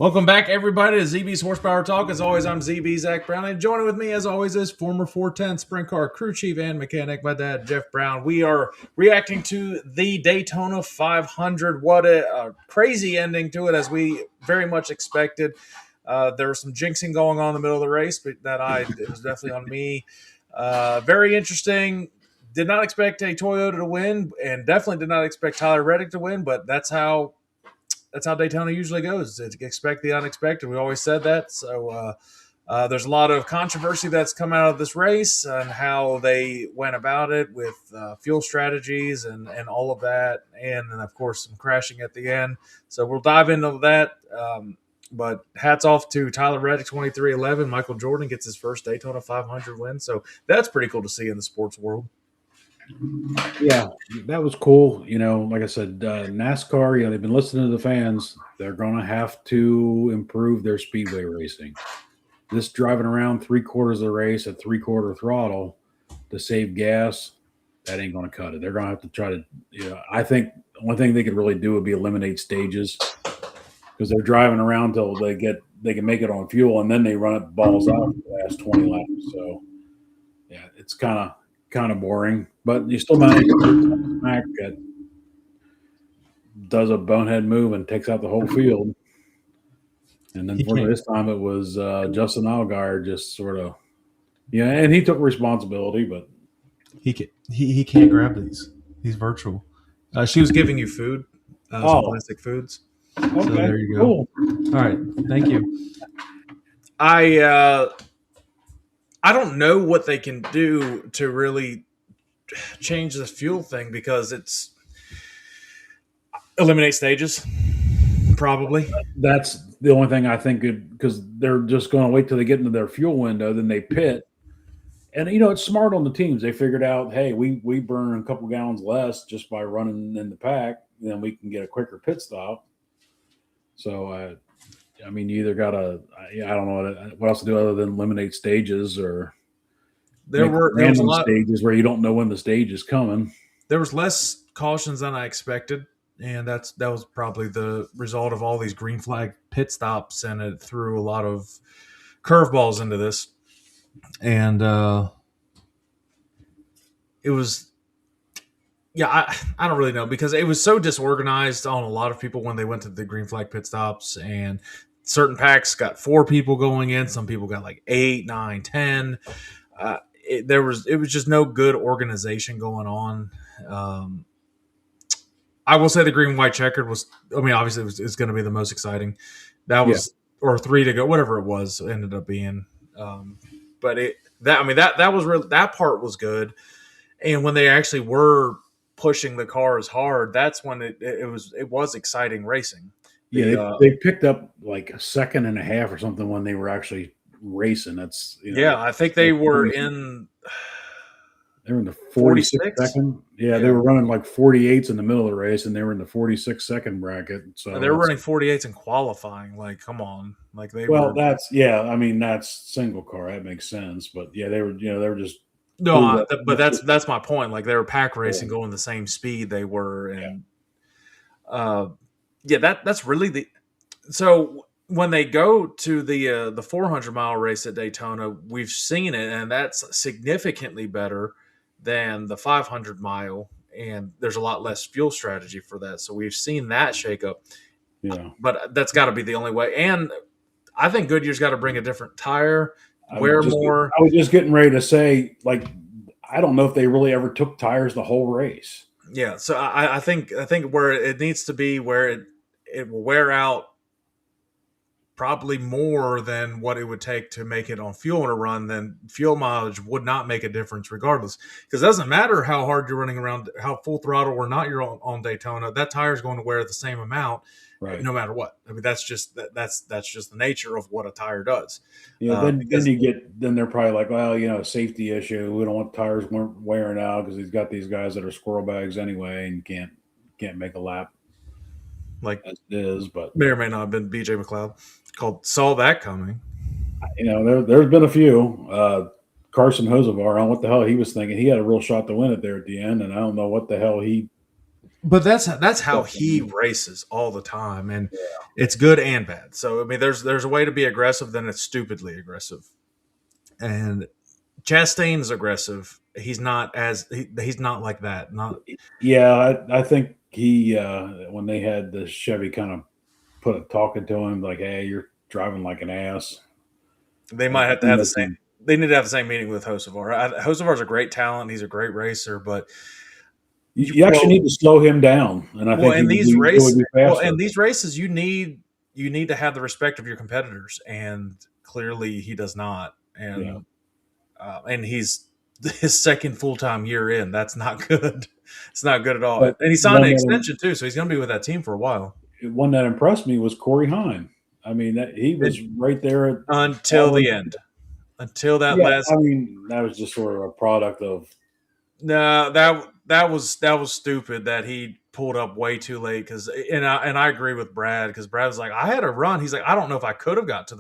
Welcome back, everybody, to ZB's Horsepower Talk. As always, I'm ZB Zach Brown, and joining with me, as always, is former 410 Sprint Car crew chief and mechanic, my dad, Jeff Brown. We are reacting to the Daytona 500. What a crazy ending to it, as we very much expected. There was some jinxing going on in the middle of the race, but it was definitely on me. Very interesting. Did not expect a Toyota to win, and definitely did not expect Tyler Reddick to win, but that's how Daytona usually goes. Expect the unexpected. We always said that. So there's a lot of controversy that's come out of this race and how they went about it with fuel strategies and all of that. And then, of course, some crashing at the end. So we'll dive into that. But hats off to Tyler Reddick, 23-11. Michael Jordan gets his first Daytona 500 win. So that's pretty cool to see in the sports world. Yeah, that was cool. Like I said, NASCAR, they've been listening to the fans. They're going to have to improve their speedway racing. This driving around 3/4 of the race at 3/4 throttle to save gas, that ain't going to cut it. They're going to have to try to, I think the only thing they could really do would be eliminate stages, because they're driving around till they can make it on fuel, and then they run it balls out for the last 20 laps. So, yeah, it's kind of boring, but you still manage to Mac that does a bonehead move and takes out the whole field. And then for this time it was Justin Allgaier just sort of, and he took responsibility, but he can't grab these virtual. She was giving you food, some plastic foods. Okay, so there you go. Cool. All right, thank you. I don't know what they can do to really change the fuel thing, because it's eliminate stages, probably. That's the only thing I think, because they're just going to wait till they get into their fuel window, then they pit. And, it's smart on the teams. They figured out, hey, we burn a couple gallons less just by running in the pack, then we can get a quicker pit stop. So, you either got to, I don't know what else to do other than eliminate stages, or there was a lot stages where you don't know when the stage is coming. There was less cautions than I expected, and that was probably the result of all these green flag pit stops, and it threw a lot of curveballs into this. And it was, I don't really know, because it was so disorganized on a lot of people when they went to the green flag pit stops, and certain packs got 4 people going in, some people got like 8, 9, 10. It was just no good organization going on. I will say the green white checkered was, obviously it's going to be the most exciting. That was, or 3 to go, whatever it was, ended up being. But that was really, that part was good. And when they actually were pushing the cars hard, that's when it was exciting racing. They picked up like a second and a half or something when they were actually racing. That's I think they were in. They were in the 46 second. Yeah, they were running like 48s in the middle of the race, and they were in the 46 second bracket. So they were running 48s in qualifying. Like, come on, like they. Well, that's single car. That makes sense. But yeah, they were just. No, but that's my point. Like, they were pack racing, going the same speed they were, and that's really the. So when they go to the 400-mile race at Daytona, we've seen it, and that's significantly better than the 500-mile, and there's a lot less fuel strategy for that. So we've seen that shake up. Yeah, but that's got to be the only way. And I think Goodyear's got to bring a different tire. I was just getting ready to say, like, I don't know if they really ever took tires the whole race. Yeah, so I think where it needs to be, where it will wear out probably more than what it would take to make it on fuel in a run, then fuel mileage would not make a difference regardless. Because it doesn't matter how hard you're running around, how full throttle or not you're on Daytona, that tire is going to wear the same amount, right? No matter what. That's just the nature of what a tire does. Yeah, then they're probably like, well, safety issue. We don't want tires wearing out because he's got these guys that are squirrel bags anyway and can't make a lap. Like as it is, but may or may not have been BJ McLeod saw that coming. There's been a few. Carson Hocevar, I don't know what the hell he was thinking. He had a real shot to win it there at the end, and I don't know what the hell he But that's how Stuff to he me. races all the time, and it's good and bad. So I mean, there's a way to be aggressive, then it's stupidly aggressive. And Chastain's aggressive. He's not like that. Not Yeah, I think he when they had the Chevy kind of put a talking to him like, "Hey, you're driving like an ass." they I might have to think have the that's same. They need to have the same meeting with Hocevar. Hocevar's a great talent. He's a great racer, but you actually need to slow him down, and I think in these it would be in faster. these races, you need to have the respect of your competitors, and clearly he does not. Yeah, And he's his second full time year in. That's not good. It's not good at all. And but he signed an extension too, so he's going to be with that team for a while one that impressed me was Corey Hine. I mean, he was and, right there at until all the in. end. Until that Yeah, last I mean, that was just sort of a product of No, that was stupid that he pulled up way too late because and I agree with Brad because Brad was like I had a run. He's like I don't know if I could have got to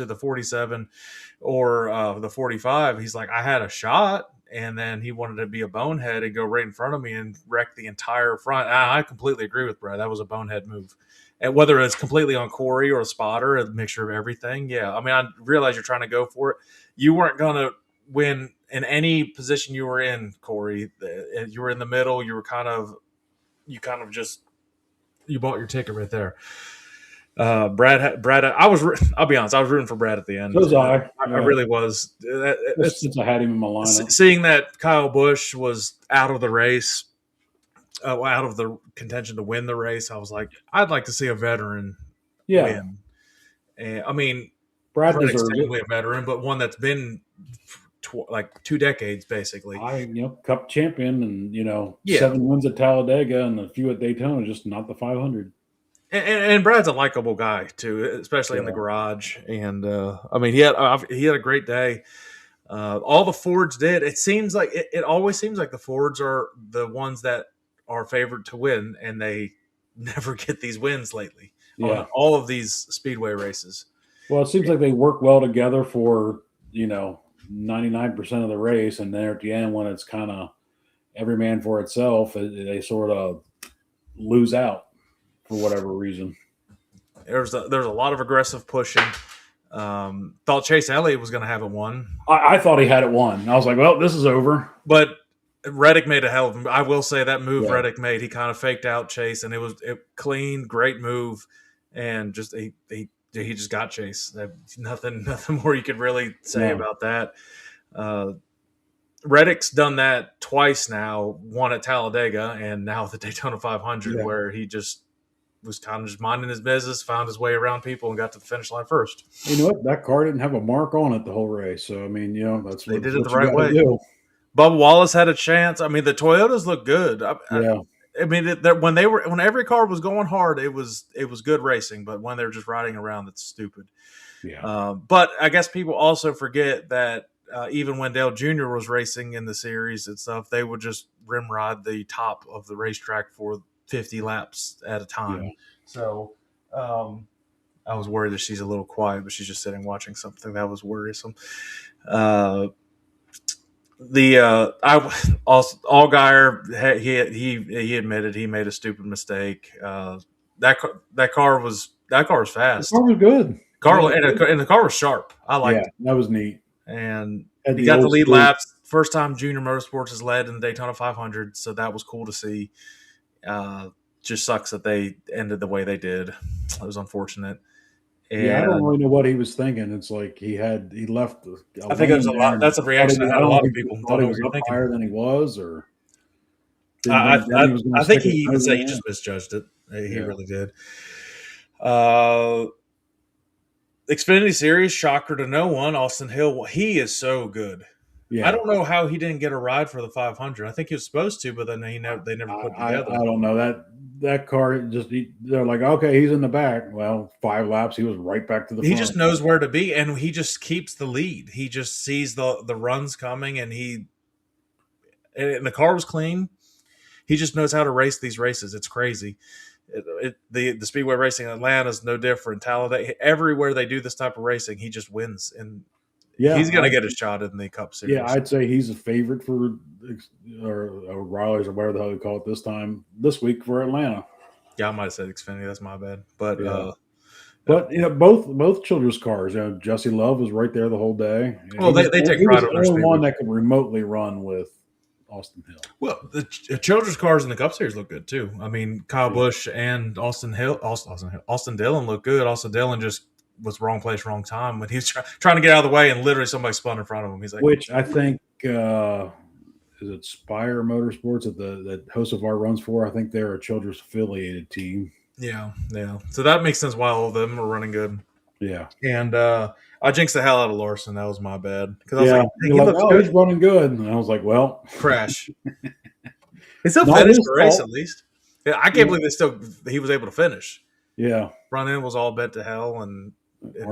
the 47 or the 45. He's like I had a shot and then he wanted to be a bonehead and go right in front of me and wreck the entire front. I completely agree with Brad. That was a bonehead move. And whether it's completely on Corey or a spotter, a mixture of everything, yeah. I mean, I realize you're trying to go for it. You weren't gonna win in any position you were in, Corey. You were in the middle. You kind of just you bought your ticket right there. Brad, I'll be honest, I was rooting for Brad at the so end. was I. I Yeah, really was. just since I had him in my lineup. Seeing that Kyle Busch was out of the race, out of the contention to win the race. I was like, I'd like to see a veteran Yeah, win. And I mean, Brad Reddick's deserves it. technically a veteran, but one that's been like 2 decades basically. Cup champion, and Yeah, 7 wins at Talladega and a few at Daytona, just not the 500. and Brad's a likable guy too, especially in the Yeah, garage. And I mean, he had a great day. All the Fords did. It seems like it always seems like the Fords are the ones that are favored to win, and they never get these wins lately on yeah. all of these speedway races. Well, it seems like they work well together for 99% of the race, and then at the end, when it's kind of every man for itself, they sort of lose out for whatever reason. There's a lot of aggressive pushing. Thought Chase Elliott was going to have it won, I thought he had it won. I was like, well, this is over. but Reddick made a hell of. I will say that move Yeah, Reddick made. He kind of faked out Chase, and it was clean, great move, and just he just got Chase. Nothing more you could really say no, about that. Uh, Reddick's done that twice now. One at Talladega, and now the Daytona 500, yeah. where he just was kind of just minding his business, found his way around people, and got to the finish line first. You know what? That car didn't have a mark on it the whole race. So I mean, that's They did it the what you right got to way. do. Bubba Wallace had a chance. I mean, the Toyotas look good. Yeah, I mean, when every car was going hard, it was good racing. But when they're just riding around, it's stupid. yeah, But I guess people also forget that even when Dale Jr. was racing in the series and stuff, they would just rim ride the top of the racetrack for 50 laps at a yeah. time. So I was worried that she's a little quiet, but she's just sitting watching something. That was worrisome. Uh, the Allgaier he admitted he made a stupid mistake. That car was The fast. car was good. Yeah, And the car was sharp. I yeah, liked it, that was neat. and Had he the got the old lead school. laps. First time Junior Motorsports has led in the Daytona 500, so that was cool to see. Uh, just sucks that they ended the way they did. It was unfortunate, Yeah, I don't and really know what he was thinking. It's like he left a I think there's lane a there lot. and That's a thought he reaction was, I I had. A don't know lot if of he just people thought don't he know what was you're up thinking. higher than he was, or didn't think that he was going I to think stick he his even nose said in he the just end. misjudged it. He Yeah, really did. Uh, Xfinity Series, shocker to no one. Austin Hill, he is so good. I yeah. don't know how he didn't get a ride for the 500. I think he was supposed to, but then they never put it I together. don't know that car just they're like, okay, he's in the back. Well, 5 laps, he was right back to the He just front. knows where to be, and he just keeps the lead. He just sees the runs coming, and the car was clean. He just knows how to race these races. It's crazy. The speedway racing in Atlanta is no different. Talladega, everywhere they do this type of racing, he just wins. And he's Yeah, going to get a shot in the Cup Series. yeah, I'd say he's a favorite for or Riley's or whatever the hell they call it this week for Atlanta. Yeah, I might have said Xfinity. That's my bad. But Yeah. But both children's cars. Jesse Love was right there the whole day. Well, they take he was pride the on their only speed. one that could remotely run with Austin Hill. Well, the children's cars in the Cup Series look good too. I mean, Kyle Busch and Austin Dillon look good. Austin Dillon just was wrong place, wrong time when he was trying to get out of the way, and literally somebody spun in front of him. He's like, which I think is it Spire Motorsports that Hocevar runs for? I think they're a children's affiliated team. Yeah. So that makes sense why all of them are running good. Yeah. And I jinxed the hell out of Larson. That was my bad. Because I was like, hey, he looks good. He's running good. And I was like, well. Crash. He still finished the race at least. Yeah, I can't believe he was able to finish. Yeah. Front end was all bent to hell and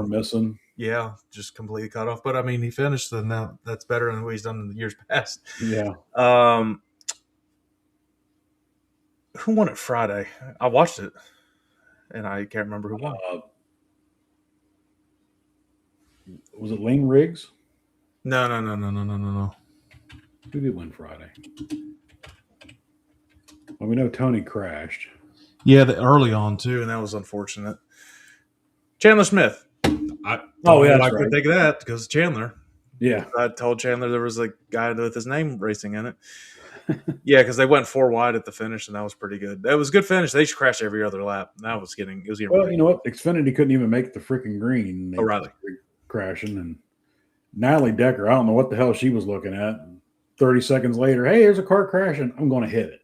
missing. Yeah, just completely cut off. But I mean, he finished, and now that's better than what he's done in the years past. Yeah. Who won it Friday? I watched it, and I can't remember who won. Was it Lane Riggs? No. Who did win Friday? Well, we know Tony crashed. Yeah, early on too, and that was unfortunate. Chandler Smith. I could think of that because Chandler. Yeah, I told Chandler there was a guy with his name racing in it. Yeah, because they went 4 wide at the finish, and that was pretty good. That was a good finish. They crashed every other lap. That was getting. Well, ridiculous. You know what? Xfinity couldn't even make the freaking green. O'Reilly crashing, and Natalie Decker. I don't know what the hell she was looking at. 30 seconds later, hey, there's a car crashing. I'm going to hit it.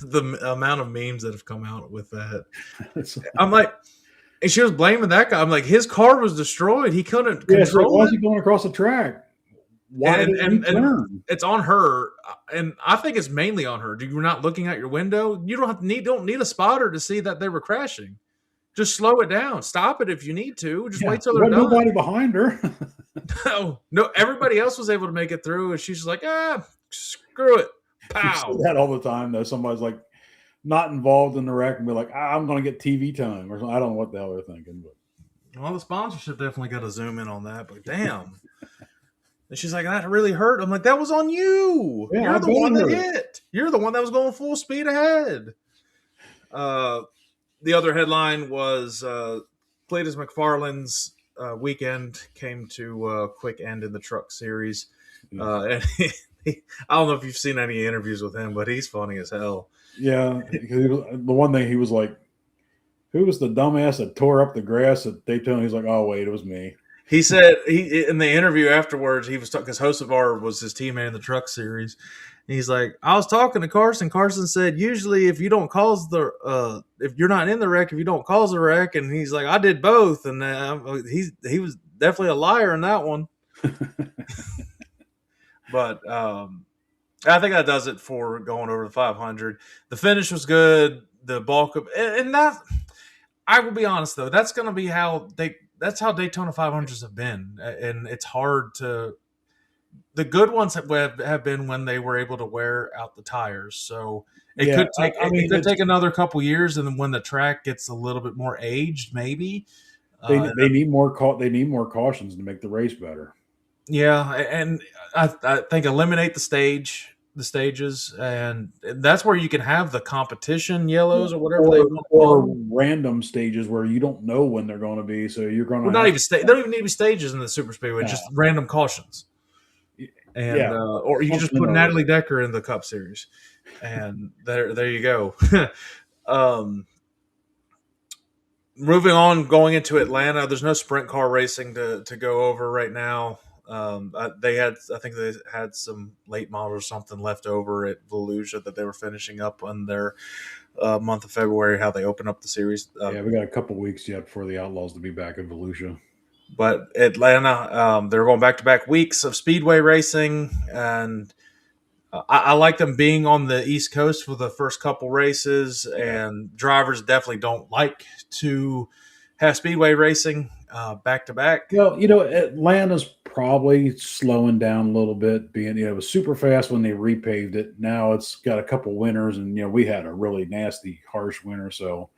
The amount of memes that have come out with that. I'm like, and she was blaming that guy. I'm like, his car was destroyed. He couldn't control it. Why is he going across the track? Why did he turn? It's on her, and I think it's mainly on her. You're not looking out your window. You don't need a spotter to see that they were crashing. Just slow it down. Stop it if you need to. Just wait till they're done. Nobody behind her. No. Everybody else was able to make it through, and she's like, screw it. Pow. You see that all the time, though. Somebody's like not involved in the wreck and be like, I'm going to get TV time, or something. I don't know what the hell they're thinking. But well, the sponsorship definitely got to zoom in on that. But damn. And she's like, that really hurt. I'm like, that was on you. Yeah, you're the one that hit. You're the one that was going full speed ahead. The other headline was Cletus McFarland's weekend came to a quick end in the Truck Series. And I don't know if you've seen any interviews with him, but he's funny as hell. Yeah. The one thing he was like, who was the dumbass that tore up the grass at Daytona? He's like, oh, wait, it was me. He said in the interview afterwards, he was talking because Hocevar was his teammate in the Truck Series. And he's like, I was talking to Carson. Carson said, usually if you don't cause if you're not in the wreck, if you don't cause a wreck, and he's like, I did both, and he was definitely a liar in that one. But I think that does it for going over the 500. The finish was good. The bulk of and that I will be honest though, that's going to be that's how Daytona 500s have been, and it's hard to. The good ones have been when they were able to wear out the tires. So it could take. It could take another couple years, and then when the track gets a little bit more aged, maybe they need more. They need more cautions to make the race better. Yeah, and I think eliminate the stages, and that's where you can have the competition yellows or whatever they want. Or random stages where you don't know when they're going to be, so you're going to. Well, they don't even need to be stages in the super speedway; just random cautions. And or you can just put Natalie Decker in the Cup Series, and there you go. Moving on, going into Atlanta, there's no sprint car racing to go over right now. I think they had some late model or something left over at Volusia that they were finishing up on their month of February, how they open up the series. We got a couple weeks yet for the Outlaws to be back in Volusia. But Atlanta, they're going back-to-back weeks of speedway racing, and I like them being on the East Coast for the first couple races, and drivers definitely don't like to have speedway racing back-to-back. Well, Atlanta's probably slowing down a little bit, being, it was super fast when they repaved it. Now it's got a couple winters, and, we had a really nasty, harsh winter, so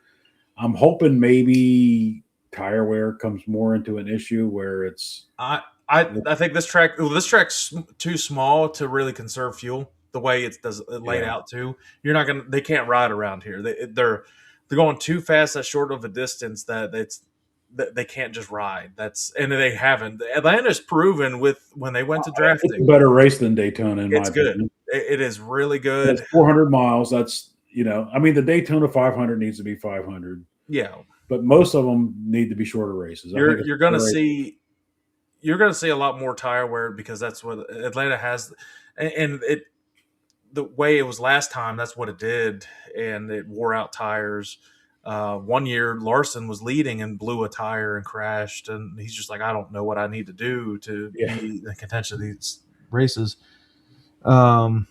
I'm hoping maybe tire wear comes more into an issue where it's. I think this track's too small to really conserve fuel the way it laid Yeah. out too. They can't ride around here. They're going too fast that short of a distance that they can't just ride. And they haven't. Atlanta's proven with when they went to It's a drafting. better race than Daytona, in my It's good. opinion. It is really And good. it's 400 miles. That's, I mean, the Daytona 500 needs to be 500, Yeah, but most of them need to be shorter races. I think you're gonna see a lot more tire wear because that's what Atlanta has, and it the way it was last time. That's what it did, and it wore out tires. One year, Larson was leading and blew a tire and crashed, and he's just like, I don't know what I need to do to be in contention of these races. But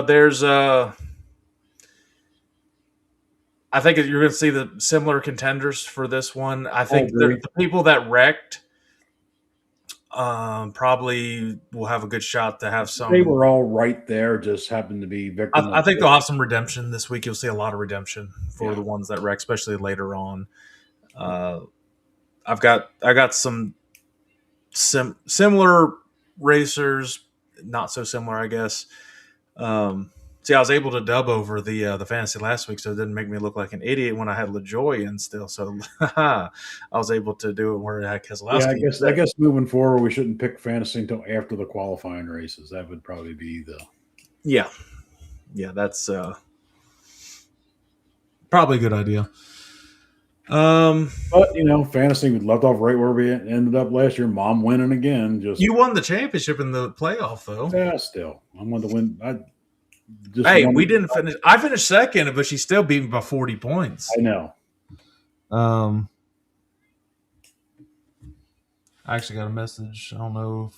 there's I think you're going to see the similar contenders for this one. I think the people that wrecked probably will have a good shot to have some. They were all right there, just happened to be victims. I think they'll have some redemption this week. You'll see a lot of redemption for the ones that wreck, especially later on. I got some similar racers, not so similar, I guess. See, I was able to dub over the fantasy last week, so it didn't make me look like an idiot when I had LaJoy in still. So I was able to do it where I had Keselowski. Yeah, I guess moving forward, we shouldn't pick fantasy until after the qualifying races. That would probably be the. Yeah, that's probably a good idea. But fantasy, we left off right where we ended up last year. Mom winning again. You won the championship in the playoff, though. Yeah, still, I wanted to win. We didn't finish. I finished second, but she still beat me by 40 points. I know. I actually got a message. I don't know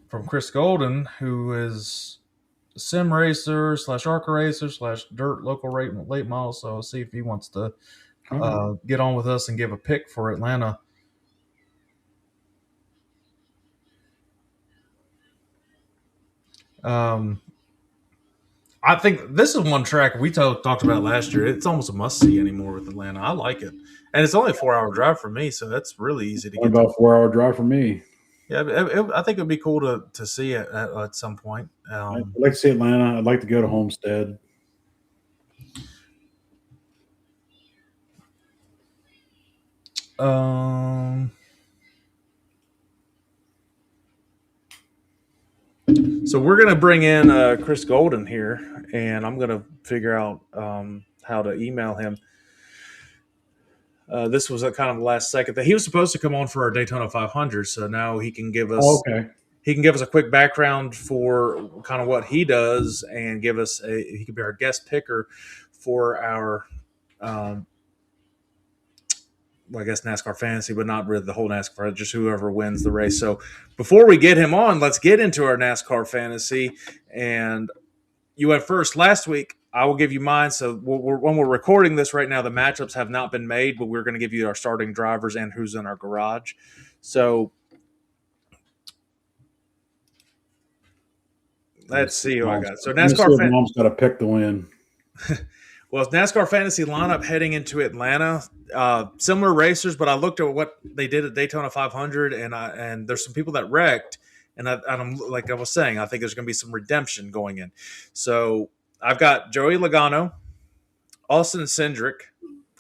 from Chris Golden, who is a sim racer / Arca racer / dirt local late model. So I'll see if he wants to get on with us and give a pick for Atlanta. I think this is one track we talked about last year. It's almost a must-see anymore with Atlanta. I like it. And it's only a 4-hour drive for me, so that's really easy to get. About a 4-hour drive for me. Yeah, I think it would be cool to see it at some point. I'd like to see Atlanta. I'd like to go to Homestead. So we're going to bring in Chris Golden here, and I'm going to figure out how to email him. This was kind of the last second that he was supposed to come on for our Daytona 500, so now he can give us he can give us a quick background for kind of what he does and give us he could be our guest picker for our I guess NASCAR fantasy, but not really the whole NASCAR, just whoever wins the race. So before we get him on, let's get into our NASCAR fantasy. And you went first last week. I will give you mine. So when we're recording this right now, the matchups have not been made, but we're going to give you our starting drivers and who's in our garage. So let's see who I got. So NASCAR Mom's got to pick the win. Well, NASCAR fantasy lineup heading into Atlanta, similar racers, but I looked at what they did at Daytona 500, and there's some people that wrecked, and I'm like I was saying, I think there's going to be some redemption going in. So I've got Joey Logano, Austin Cindric.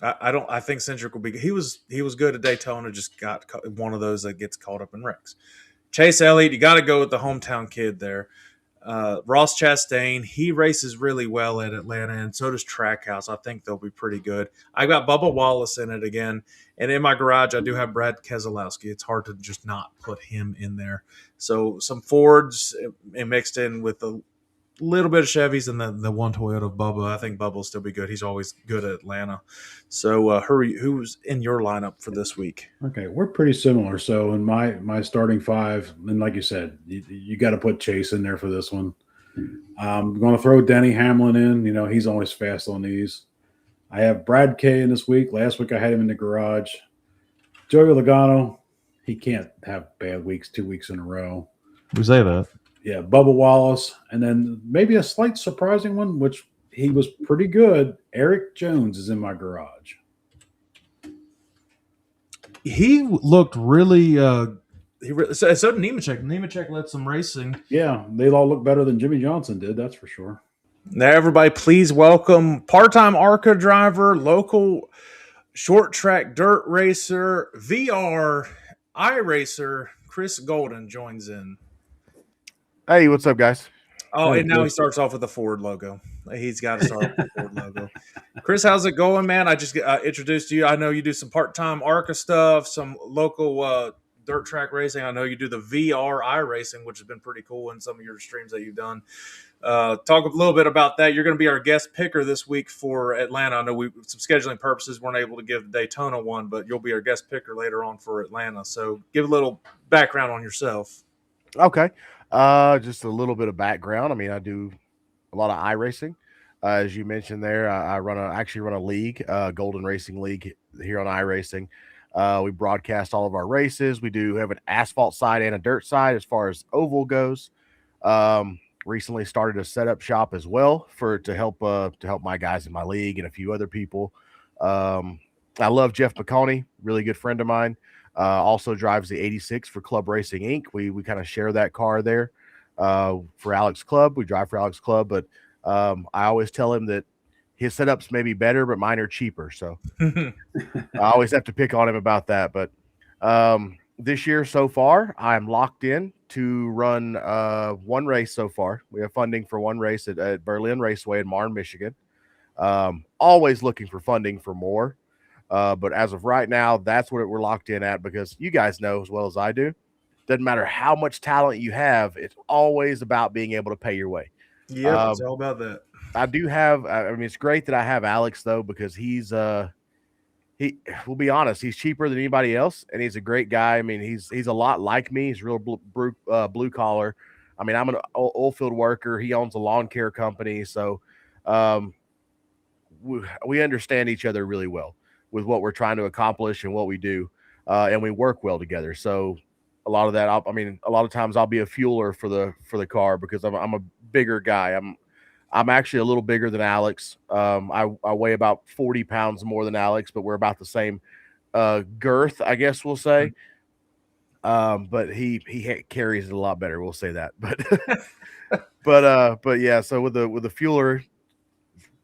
I think Cindric will be. He was good at Daytona, just got one of those that gets caught up in wrecks. Chase Elliott, you got to go with the hometown kid there. Ross Chastain, he races really well at Atlanta, and so does Trackhouse. I think they'll be pretty good. I got Bubba Wallace in it again, and in my garage I do have Brad Keselowski. It's hard to just not put him in there. So some Fords mixed in with a little bit of Chevys and the one Toyota of Bubba. I think Bubba will still be good. He's always good at Atlanta. So who's in your lineup for this week? Okay, we're pretty similar. So in my starting five, and like you said, you got to put Chase in there for this one. I'm going to throw Denny Hamlin in. He's always fast on these. I have Brad K in this week. Last week I had him in the garage. Joey Logano, he can't have bad weeks 2 weeks in a row. We say that. Yeah, Bubba Wallace, and then maybe a slight surprising one, which he was pretty good. Eric Jones is in my garage. He looked really. So did Nemechek. Nemechek led some racing. Yeah, they all look better than Jimmy Johnson did. That's for sure. Now, everybody, please welcome part-time Arca driver, local short track dirt racer, VR iRacer. Chris Golden joins in. Hey, what's up, guys? Oh, Hey, and now he Chris. starts off with the Ford logo. He's got to start with the Ford logo. Chris, how's it going, man? I just introduced you. I know you do some part-time ARCA stuff, some local dirt track racing. I know you do the VR iRacing, which has been pretty cool in some of your streams that you've done. Talk a little bit about that. You're going to be our guest picker this week for Atlanta. I know we, some scheduling purposes, weren't able to give the Daytona one, but you'll be our guest picker later on for Atlanta. So give a little background on yourself. Okay. Just a little bit of background. I mean, I do a lot of iRacing. As you mentioned there, I actually run a league, Golden Racing League here on iRacing. We broadcast all of our races. We do have an asphalt side and a dirt side as far as oval goes. Recently started a setup shop as well to help my guys in my league and a few other people. I love Jeff McConaughey, really good friend of mine. Also drives the 86 for Club Racing Inc. We kind of share that car there for Alex Club. We drive for Alex Club, but I always tell him that his setups may be better, but mine are cheaper. So I always have to pick on him about that. But this year so far, I'm locked in to run one race so far. We have funding for one race at Berlin Raceway in Marne, Michigan. Always looking for funding for more. But as of right now, that's what we're locked in at, because you guys know as well as I do, doesn't matter how much talent you have, it's always about being able to pay your way. Yeah, it's all about that. I do have, I mean, it's great that I have Alex though, because we'll be honest, he's cheaper than anybody else, and he's a great guy. I mean, he's a lot like me. He's real blue collar. I mean, I'm an oil field worker. He owns a lawn care company, so we understand each other really well with what we're trying to accomplish and what we do, and we work well together. So a lot of that, a lot of times I'll be a fueler for the car because I'm a bigger guy. I'm actually a little bigger than Alex. I weigh about 40 pounds more than Alex, but we're about the same girth, I guess we'll say. But he carries it a lot better. We'll say that. But yeah. So with the fueler,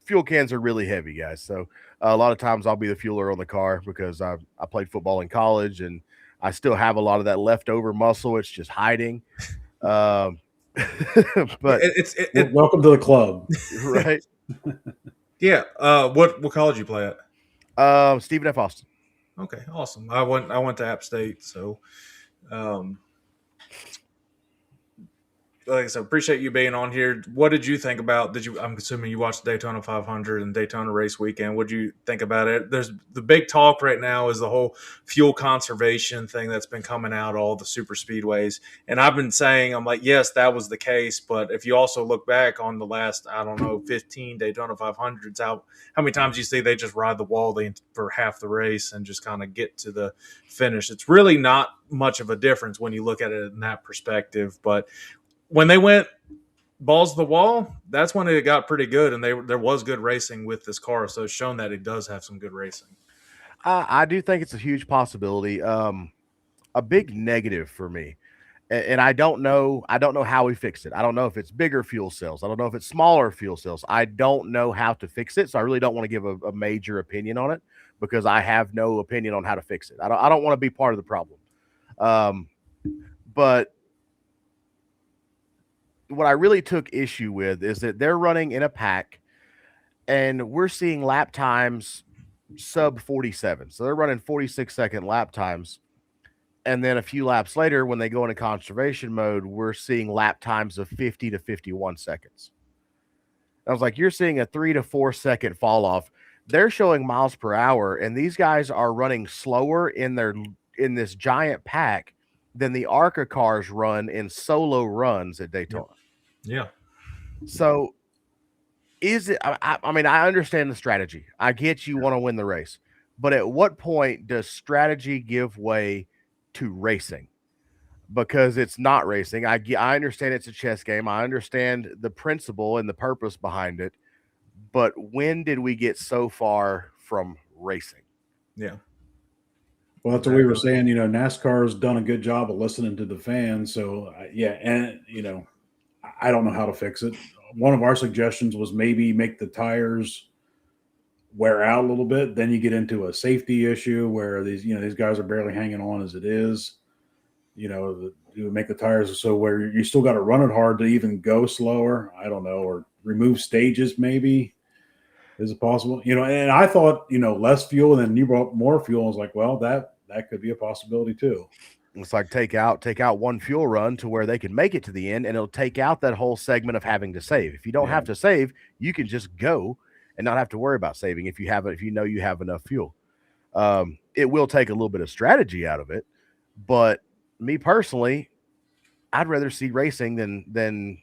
fuel cans are really heavy, guys. So a lot of times I'll be the fueler on the car because I played football in college and I still have a lot of that leftover muscle. It's just hiding. But Welcome to the club. Right. Yeah. What college you play at? Stephen F. Austin. Okay, awesome. I went to App State, so like I said, appreciate you being on here. What did you think about? I'm assuming you watched Daytona 500 and Daytona race weekend. What did you think about it? There's the big talk right now is the whole fuel conservation thing that's been coming out, all the super speedways. And I've been saying, I'm like, yes, that was the case. But if you also look back on the last, 15 Daytona 500s, how many times you see they just ride the wall for half the race and just kind of get to the finish? It's really not much of a difference when you look at it in that perspective. But when they went balls to the wall, that's when it got pretty good, and there was good racing with this car. So it's shown that it does have some good racing. I do think it's a huge possibility. A big negative for me, and I don't know how we fix it. I don't know if it's bigger fuel cells. I don't know if it's smaller fuel cells. I don't know how to fix it, so I really don't want to give a major opinion on it because I have no opinion on how to fix it. I don't want to be part of the problem. But what I really took issue with is that they're running in a pack and we're seeing lap times sub 47. So they're running 46-second lap times. And then a few laps later, when they go into conservation mode, we're seeing lap times of 50 to 51 seconds. I was like, you're seeing a 3 to 4 second fall off. They're showing miles per hour, and these guys are running slower in this giant pack than the Arca cars run in solo runs at Daytona. Yeah. So is it, I mean, I understand the strategy. I get you want to win the race, but at what point does strategy give way to racing? because it's not racing. I understand it's a chess game. I understand the principle and the purpose behind it. But when did we get so far from racing? Yeah. Well, that's what we were saying. NASCAR's done a good job of listening to the fans. So, yeah, and I don't know how to fix it. One of our suggestions was maybe make the tires wear out a little bit. Then you get into a safety issue where these guys are barely hanging on as it is. You make the tires so where you still got to run it hard to even go slower. I don't know, or remove stages maybe. Is it possible? And I thought, less fuel, and then you brought more fuel. I was like, well, that could be a possibility too. It's like take out one fuel run to where they can make it to the end, and it'll take out that whole segment of having to save. If you don't have to save, you can just go and not have to worry about saving if you know you have enough fuel. It will take a little bit of strategy out of it, but me personally, I'd rather see racing than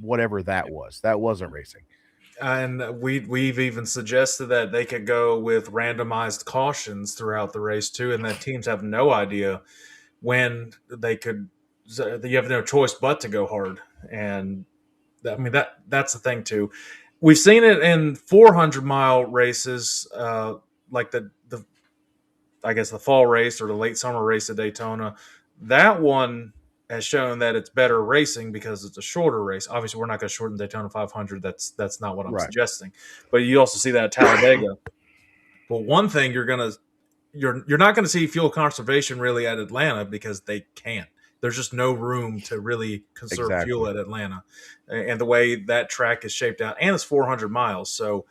whatever that was. That wasn't racing. And we've even suggested that they could go with randomized cautions throughout the race too, and that teams have no idea when they could. You have no choice but to go hard, and that's the thing too. We've seen it in 400-mile races, like the I guess the fall race or the late summer race at Daytona. That one has shown that it's better racing because it's a shorter race. Obviously, we're not going to shorten Daytona 500. That's not what I'm suggesting. But you also see that at Talladega. But one thing you're not going to see fuel conservation really at Atlanta because they can't. There's just no room to really conserve fuel at Atlanta, and the way that track is shaped out, and it's 400 miles. So,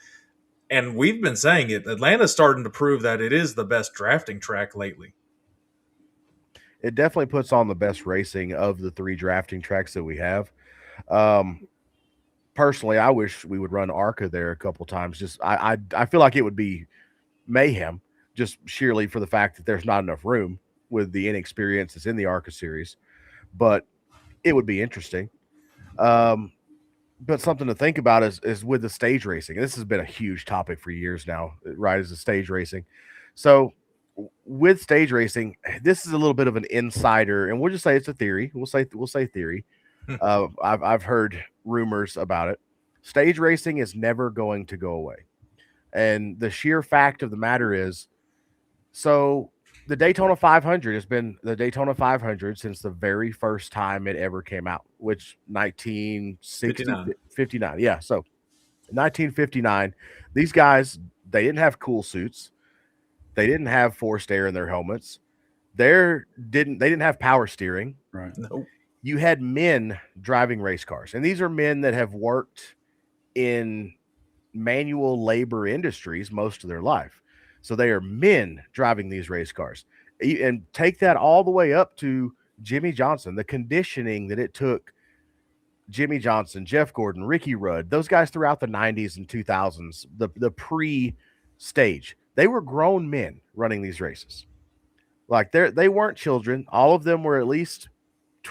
and we've been saying it. Atlanta's starting to prove that it is the best drafting track lately. It definitely puts on the best racing of the 3 drafting tracks that we have. Personally, I wish we would run Arca there a couple times. Just I feel like it would be mayhem, just sheerly for the fact that there's not enough room with the inexperience that's in the Arca series. But it would be interesting. But something to think about is with the stage racing. This has been a huge topic for years now, right? Is the stage racing. So with stage racing, this is a little bit of an insider, and we'll just say it's a theory. We'll say theory. I've heard rumors about it. Stage racing is never going to go away, and the sheer fact of the matter is, so the Daytona 500 has been the Daytona 500 since the very first time it ever came out, which 1959. Yeah, so 1959. These guys, they didn't have cool suits. They didn't have forced air in their helmets. They didn't have power steering. Right. Nope. You had men driving race cars, and these are men that have worked in manual labor industries most of their life. So they are men driving these race cars. And take that all the way up to Jimmy Johnson, the conditioning that it took Jimmy Johnson, Jeff Gordon, Ricky Rudd, those guys throughout the 90s and 2000s, the pre-stage. They were grown men running these races. Like they weren't children. All of them were at least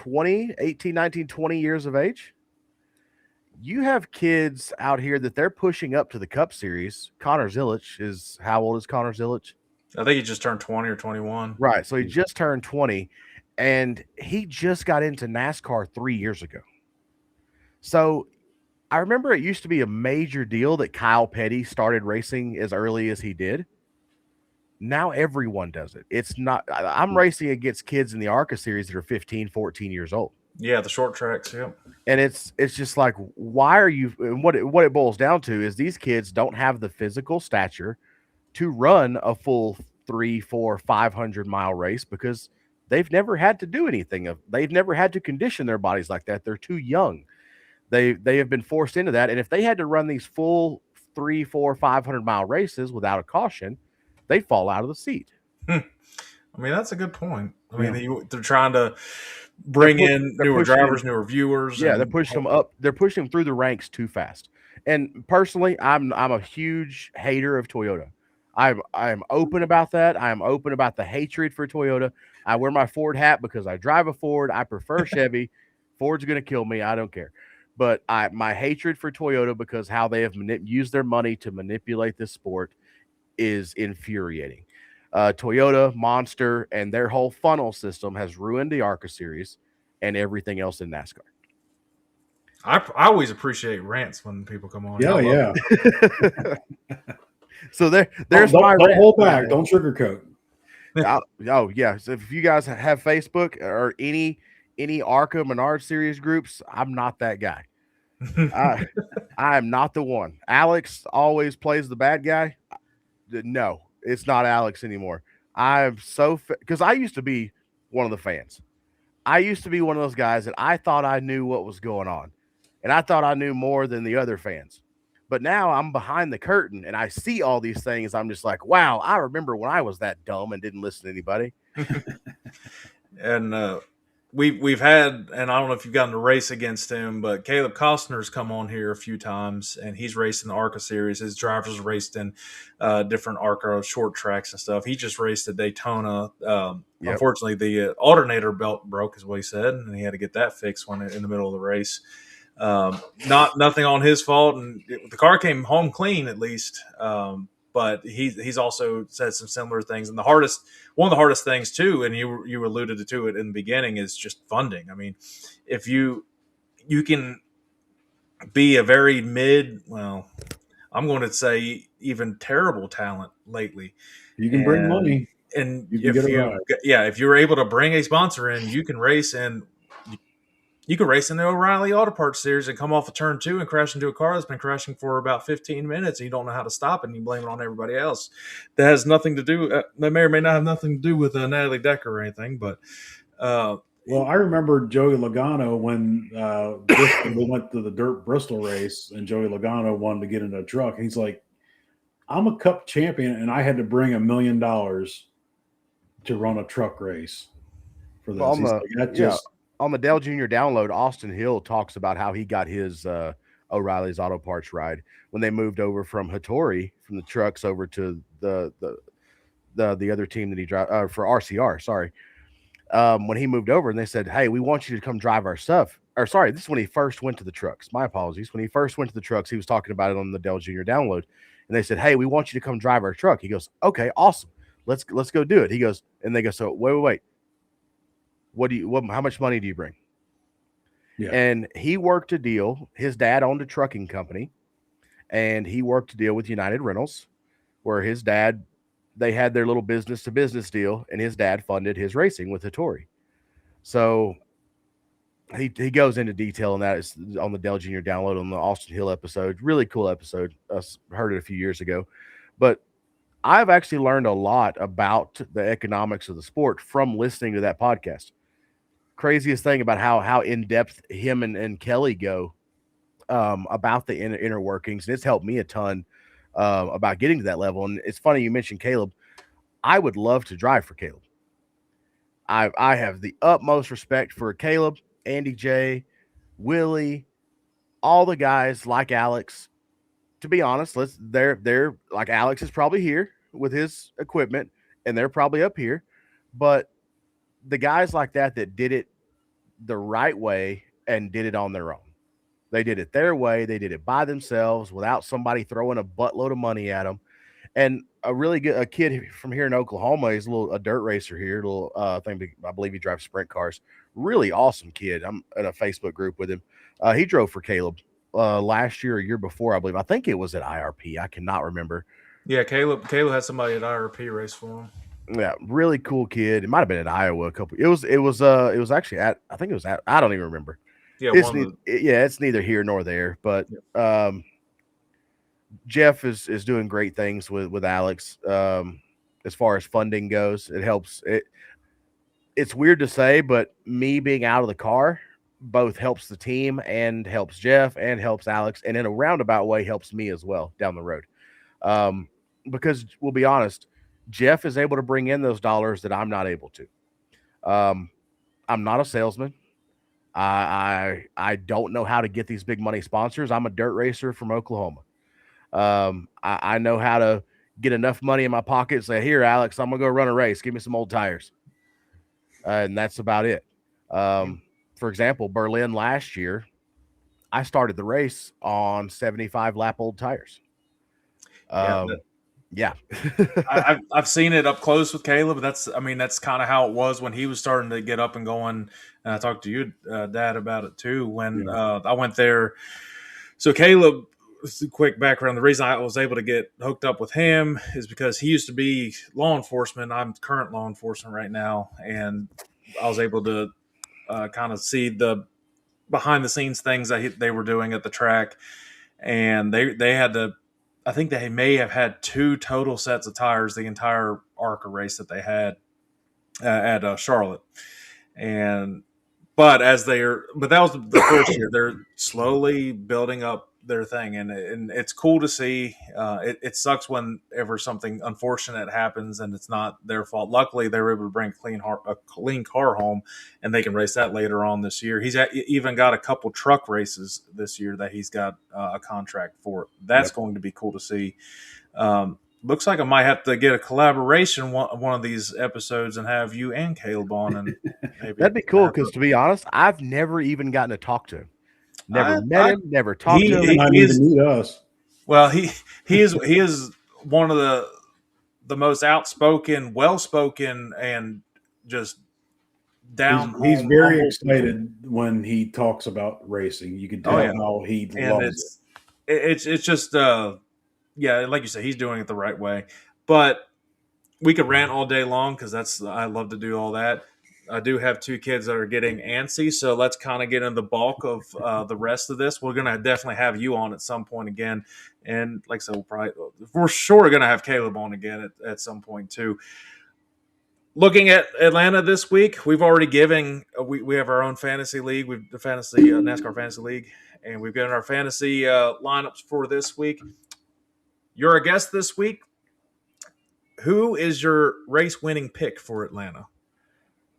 18, 19, 20 years of age. You have kids out here that they're pushing up to the Cup Series. Connor Zilic is, how old is Connor Zilic? I think he just turned 20 or 21. Right. So he just turned 20, and he just got into NASCAR 3 years ago. So I remember it used to be a major deal that Kyle Petty started racing as early as he did. Now everyone does it. It's not, I'm racing against kids in the Arca series that are 15, 14 years old. Yeah, the short tracks, yeah. And it's just like, why are you, and what it boils down to is these kids don't have the physical stature to run a full 300, 400, 500-mile race because they've never had to do anything. They've never had to condition their bodies like that. They're too young. They have been forced into that. And if they had to run these full 300, 400, 500-mile races without a caution, they'd fall out of the seat. I mean, that's a good point. I mean, they're trying to bring in newer drivers, newer viewers. Yeah, they're pushing them up. They're pushing them through the ranks too fast. And personally, I'm a huge hater of Toyota. I'm open about that. I'm open about the hatred for Toyota. I wear my Ford hat because I drive a Ford. I prefer Chevy. Ford's going to kill me. I don't care. But my hatred for Toyota because how they have used their money to manipulate this sport is infuriating. Toyota, Monster, and their whole funnel system has ruined the Arca series and everything else in NASCAR. I always appreciate rants when people come on. Yeah, Y'all love yeah. So there's Don't my don't rant. hold back. Don't sugarcoat. Oh yeah. So if you guys have Facebook or any Arca Menard series groups, I'm not that guy. I I am not the one. Alex always plays the bad guy. No, it's not Alex anymore. I'm so because I used to be one of the fans. I used to be one of those guys that I thought I knew what was going on, and I thought I knew more than the other fans. But now I'm behind the curtain and I see all these things. I'm just like, wow, I remember when I was that dumb and didn't listen to anybody. And we've had, and I don't know if you've gotten to race against him, but Caleb Costner's come on here a few times, and he's raced in the Arca series. His drivers raced in different Arca short tracks and stuff. He just raced at Daytona. Yep. Unfortunately, the alternator belt broke, is what he said, and he had to get that fixed when in the middle of the race. Nothing on his fault, and the car came home clean at least. But he's also said some similar things. And one of the hardest things too, and you alluded to it in the beginning, is just funding. I mean, if you can be a very well, I'm going to say even terrible talent lately. You can bring money. And you can get a ride. if you're able to bring a sponsor in, you can race you could race in the O'Reilly Auto Parts series and come off of turn 2 and crash into a car that's been crashing for about 15 minutes, and you don't know how to stop it, and you blame it on everybody else. That has nothing to do. That may or may not have nothing to do with Natalie Decker or anything. But well, I remember Joey Logano when we went to the Dirt Bristol race, and Joey Logano wanted to get in a truck. And he's like, "I'm a Cup champion, and I had to bring $1 million to run a truck race for this." Well, on the Dale Jr. download, Austin Hill talks about how he got his O'Reilly's Auto Parts ride when they moved over from Hattori from the trucks over to the other team that he drive for RCR. Sorry, when he moved over and they said, "Hey, we want you to come drive our stuff." Or sorry, this is when he first went to the trucks. My apologies. When he first went to the trucks, he was talking about it on the Dale Jr. download, and they said, "Hey, we want you to come drive our truck." He goes, "Okay, awesome. Let's go do it." He goes, and they go, "So wait. How much money do you bring?" Yeah. And he worked a deal. His dad owned a trucking company, and he worked a deal with United Rentals, where his dad, they had their little business to business deal, and his dad funded his racing with Hattori. So he goes into detail on that. It's on the Dale Jr. download on the Austin Hill episode. Really cool episode. I heard it a few years ago, but I've actually learned a lot about the economics of the sport from listening to that podcast. Craziest thing about how in depth him and Kelly go about the inner workings, and it's helped me a ton about getting to that level. And it's funny you mentioned Caleb. I would love to drive for Caleb. I have the utmost respect for Caleb, Andy J, Willie, all the guys like Alex. To be honest, they're like Alex is probably here with his equipment, and they're probably up here, but the guys like that did it the right way and did it on their own. They did it their way. They did it by themselves without somebody throwing a buttload of money at them. And a kid from here in Oklahoma, he's a dirt racer here. I believe he drives sprint cars. Really awesome kid. I'm in a Facebook group with him. He drove for Caleb last year or year before, I believe. I think it was at IRP. I cannot remember. Yeah, Caleb had somebody at IRP race for him. Yeah, really cool kid. It might have been at Iowa a couple. It was actually at. I think it was at. I don't even remember. Yeah, it's neither here nor there. But Jeff is doing great things with Alex. As far as funding goes, it helps. It's weird to say, but me being out of the car both helps the team and helps Jeff and helps Alex, and in a roundabout way helps me as well down the road. Because we'll be honest, Jeff is able to bring in those dollars that I'm not able to. I'm not a salesman. I don't know how to get these big money sponsors. I'm a dirt racer from Oklahoma. I know how to get enough money in my pocket and say, "Here, Alex, I'm going to go run a race. Give me some old tires." And that's about it. For example, Berlin last year, I started the race on 75 lap old tires. Yeah. I've seen it up close with Caleb. That's kind of how it was when he was starting to get up and going. And I talked to you, Dad, about it too when I went there. So Caleb, quick background: the reason I was able to get hooked up with him is because he used to be law enforcement. I'm current law enforcement right now, and I was able to kind of see the behind the scenes things that they were doing at the track, and they had to. I think they may have had 2 total sets of tires the entire Arca race that they had at Charlotte, and but that was the first year. They're slowly building up their thing, and it's cool to see. It sucks whenever something unfortunate happens and it's not their fault. Luckily, they were able to bring a clean car home, and they can race that later on this year. He's even got a couple truck races this year that he's got a contract for. That's going to be cool to see. Looks like I might have to get a collaboration one of these episodes and have you and Caleb on, and maybe That'd be cool because, to be honest, I've never even gotten to talk to him. Never met him. Never talked to him. He might even meet us. Well, he is one of the most outspoken, well spoken, and just down. He's very excited when he talks about racing. You can tell how he loves it. It's just like you said, he's doing it the right way. But we could rant all day long because I love to do all that. I do have 2 kids that are getting antsy, so let's kind of get into the bulk of the rest of this. We're going to definitely have you on at some point again. And like I said, we're sure going to have Caleb on again at some point too. Looking at Atlanta this week, we've already given we have our own fantasy league. We've the fantasy NASCAR fantasy league, and we've given our fantasy lineups for this week. You're a guest this week. Who is your race winning pick for Atlanta?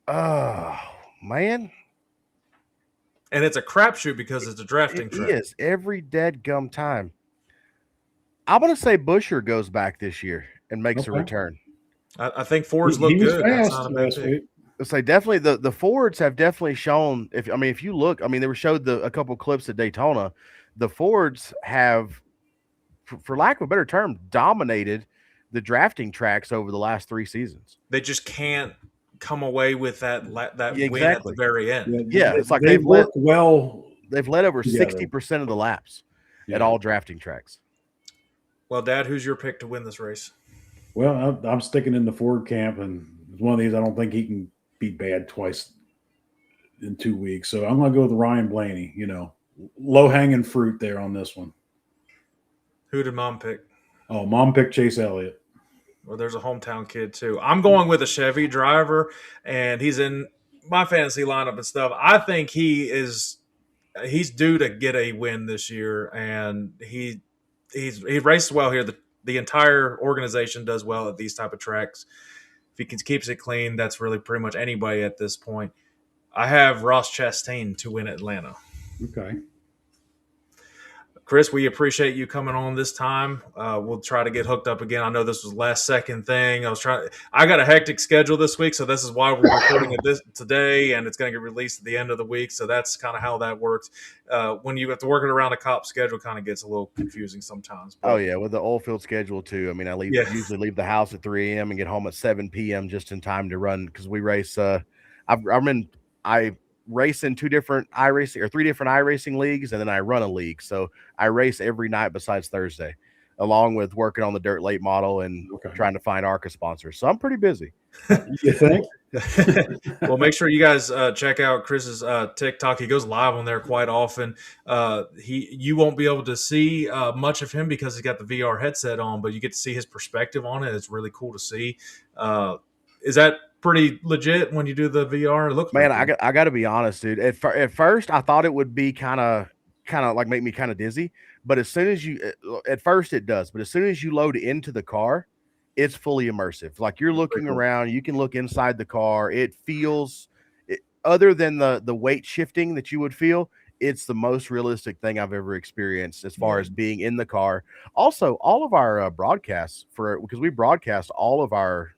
Oh, man. And it's a crapshoot because it's a drafting track. It is every dead gum time. I'm going to say Buescher goes back this year and makes a return. I think Fords look good. That's not a bad pick. So definitely the Fords have definitely shown. If you look, they were showed a couple clips at Daytona. The Fords have, for lack of a better term, dominated the drafting tracks over the last 3 seasons. They just can't come away with that win at the very end. Yeah, it's like they've worked well. They've led over 60% of the laps at all drafting tracks. Well, Dad, who's your pick to win this race? Well, I'm sticking in the Ford camp, and it's one of these I don't think he can be bad twice in 2 weeks. So I'm going to go with Ryan Blaney. Low hanging fruit there on this one. Who did Mom pick? Oh, Mom picked Chase Elliott. Well, there's a hometown kid too. I'm going with a Chevy driver, and he's in my fantasy lineup and stuff. I think he's due to get a win this year, and he races well here. The entire organization does well at these type of tracks. If he keeps it clean, that's really pretty much anybody at this point. I have Ross Chastain to win Atlanta. Okay. Chris, we appreciate you coming on this time. We'll try to get hooked up again. I know this was last second thing. I got a hectic schedule this week, so this is why we're recording it today, and it's going to get released at the end of the week. So that's kind of how that works. When you have to work it around a cop schedule, kind of gets a little confusing sometimes. But, with the oil field schedule too. I usually leave the house at 3 a.m. and get home at 7 p.m. just in time to run because we race. I race in 2 different iRacing or 3 different iRacing leagues, and then I run a league. So I race every night besides Thursday, along with working on the dirt late model and trying to find Arca sponsors. So I'm pretty busy. You think? Well, make sure you guys check out Chris's TikTok. He goes live on there quite often. You won't be able to see much of him because he's got the VR headset on, but you get to see his perspective on it. It's really cool to see. Is that pretty legit when you do the VR? It looks, man, I got to be honest, dude. At first, I thought it would be kind of like make me kind of dizzy. But as soon as at first it does. But as soon as you load into the car, it's fully immersive. Like you're looking around, you can look inside the car. It feels, other than the weight shifting that you would feel, it's the most realistic thing I've ever experienced as far as being in the car. Also, all of our broadcasts because we broadcast all of our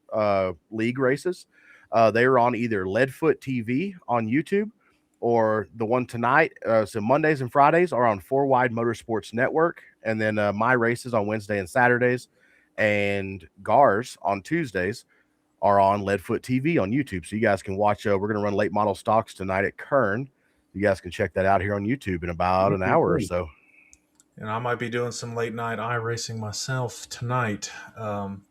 league races. They were on either Leadfoot TV on YouTube or the one tonight. So Mondays and Fridays are on 4 Wide Motorsports Network. And then my races on Wednesday and Saturdays. and Gars on Tuesdays are on Leadfoot TV on YouTube. So you guys can watch. We're going to run late model stocks tonight at Kern. You guys can check that out here on YouTube in about an hour or so. And I might be doing some late night iRacing myself tonight.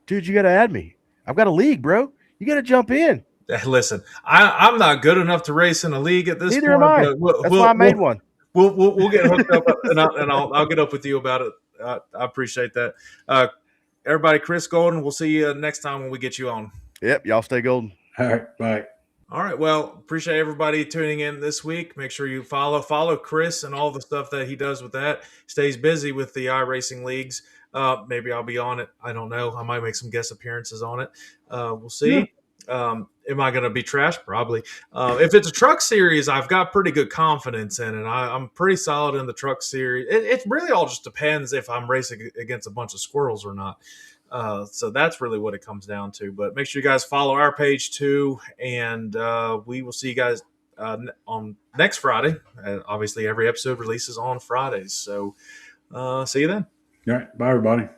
Dude, you got to add me. I've got a league, bro. You got to jump in. Listen, I'm not good enough to race in a league at this Neither point. am I. But That's why I made one. We'll get hooked up, and I'll get up with you about it. I appreciate that. Everybody, Chris Golden, we'll see you next time when we get you on. Yep, y'all stay golden. All right, bye. All right, well, appreciate everybody tuning in this week. Make sure you follow Chris and all the stuff that he does with that. Stays busy with the iRacing leagues. Maybe I'll be on it. I don't know. I might make some guest appearances on it. We'll see. Yeah. Am I going to be trash? Probably. If it's a truck series, I've got pretty good confidence in it. I'm pretty solid in the truck series. It really all just depends if I'm racing against a bunch of squirrels or not. So that's really what it comes down to. But make sure you guys follow our page too, and we will see you guys on next Friday. Obviously, every episode releases on Fridays. So see you then. All right. Bye, everybody.